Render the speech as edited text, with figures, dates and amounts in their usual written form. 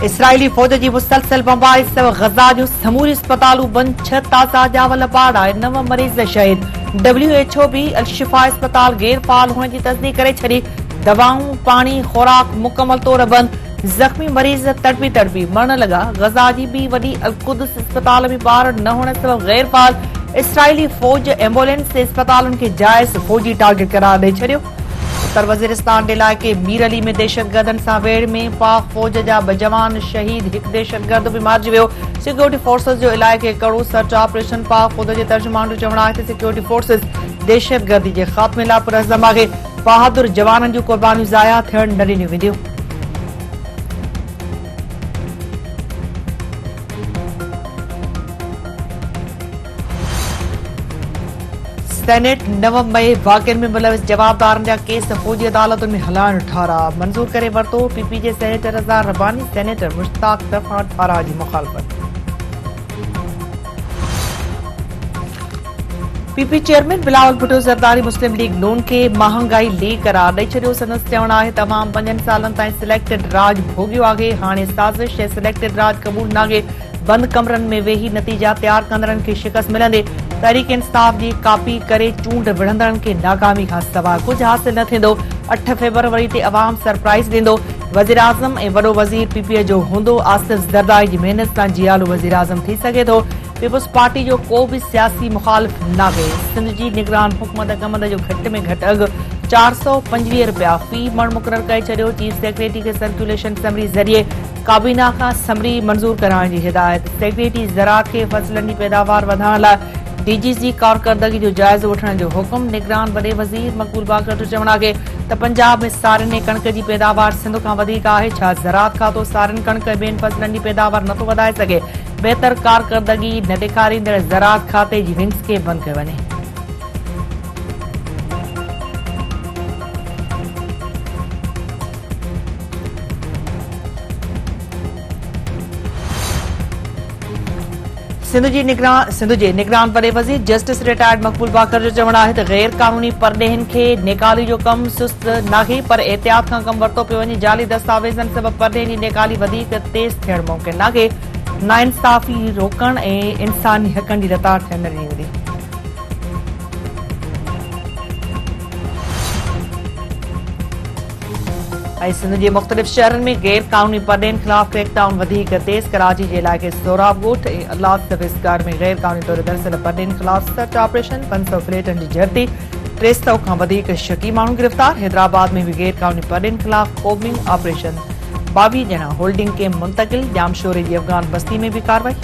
Israeli फौज जी मुसलसल बमबारी सबब गज़ा जो समूरी अस्पतालूं बंद, 6 ताज़ा जावल पाड़ा, 9 मरीज़ शहीद। WHO भी अलशिफा अस्पताल गैर फाल होने की तस्दीक करे छड़ी। दवाऊं, पानी, खुराक मुकम्मल तौर बंद। जख्मी मरीज तड़पी मरण लगा। गज़ा जी भी वडी अलकुदस अस्पताल में ॿार न होने सबब गैर फाल। इसराइली फौज एम्बुलेंस से अस्पताल के जायज फौजी टारगेट करार दे छड़ियो। उत्तर वजीरिस्तान इलाके मीर अली में दहशतगर्दन सां वेड़ में पाक फौज जा 2 जवान शहीद, एक दहशतगर्द भी मारिजी वियो। सिक्योरिटी फोर्सेस जो इलाके कड़ो सर्च ऑपरेशन पाक फौज जे तर्जुमान जो चवण आहे त सिक्योरिटी फोर्सेस दहशतगर्दी जे ख़ात्मे लाइ पुरअज़म आहे। बहादुर जवाननि जूं क़ुर्बानियूं ज़ाया थियण न ॾिनियूं वेंदियूं। सेनेट 9 मई वाक़िअनि में मुलविस जवाबदारनि जा केस फौजी अदालतुनि में हलाइण ठारा मंज़ूर करे वरितो। पीपी जे सेनेटर रज़ा रब्बानी सेनेटर मुश्ताक दफ़ा ठारा जी मुखालफ़त। पीपी चेयरमैन बिलावल भुट्टो ज़रदारी मुस्लिम लीग नून के महांगाई लीग करार ॾेई छॾियो। संदसि चवणु आहे तमाम 5 सालनि ताईं सिलेक्टेड राज भोगियो आहे। हाणे साज़िश ऐं सिलेक्टेड राज क़बूल नाहे। बंद कमरनि में वेही नतीजा तैयार कंदड़नि खे शिकस्त मिलंदे। तहरीक इंसाफ जी कापी करे चूंड विढ़ंदड़नि खे नाकामी खां सवाइ कुझु हासिल न थींदो। 8 फरवरी ते अवाम सरप्राइज़ ॾींदो। वज़ीर आज़म ऐं वॾो वज़ीर पीपीए जो हूंदो। आसिफ ज़रदारी जी महिनत सां जियालू वज़ीर आज़म थी सघे थो। पीपुल्स पार्टी जो को भी सियासी मुखालिफ़ नाहे। सिंध जी निगरान हुकूमत गमद जो घटि में घटि अघु 425 रुपया फी मण मुक़रर करे छॾियो। चीफ सेक्रेटरी खे सर्कुलेशन समरी ज़रिए काबीना खां समरी मंज़ूर कराइण जी हिदायत। सेक्रेटरी ज़राअत खे फसलनि जी पैदावार वधाइण लाइ डीजी जी कारकर्दगी जो जाइज़ो वठण जो हुकुम। निगरान वॾे वज़ीर मक़बूल बाकर जो चवणु आहे त पंजाब में सारिन ऐं कणक जी पैदावार सिंध खां वधीक आहे। छा ज़राअत खातो सारिन कणक ऐं ॿियनि फसलनि जी पैदावार नथो वधाए सघे? बहितर कारकर्दगी न ॾेखारींदड़ ज़राअत खाते जी विंग्स खे बंदि कयो वञे। सिंध जे निगरान वॾे वज़ीर जस्टिस रिटायर्ड मक़बूल बाकर जो चवणु आहे त गैर कानूनी परॾेहनि खे नेकाली जो कमु सुस्त नाहे, पर एहतियात खां कमु वरितो पियो वञे। जाली दस्तावेज़नि सबब परॾेहनि जी नेकाली वधीक तेज़ थियण मुमकिन नाहे। नाइंसाफ़ी रोकण ऐं इंसानी हक़नि जी रताड़ थियण न ॾिनी वेंदी। ऐं सिंध जे मुख़्तलिफ़ शहरनि में गैर कानूनी परॾेहनि ख़िलाफ़ क्रैकडाउन वधीक तेज़। कराची जे इलाइक़े सोराब ॻोठ ऐं अल्लाह सफिस्कार में गैर कानूनी तौर दरअसल परॾेहनि ख़िलाफ़ सर्च ऑपरेशन। 500 फ्लैटनि जी जर्ती। 300 खां वधीक शकी माण्हू गिरफ़्तार। हैदराबाद में भी गैर कानूनी परॾेहनि ख़िलाफ़ कोबिंग ऑपरेशन। 22 ॼणा होल्डिंग कैम्प मुंतक़िल। जामशोरे जी अफ़गान बस्ती में भी कार्रवाई।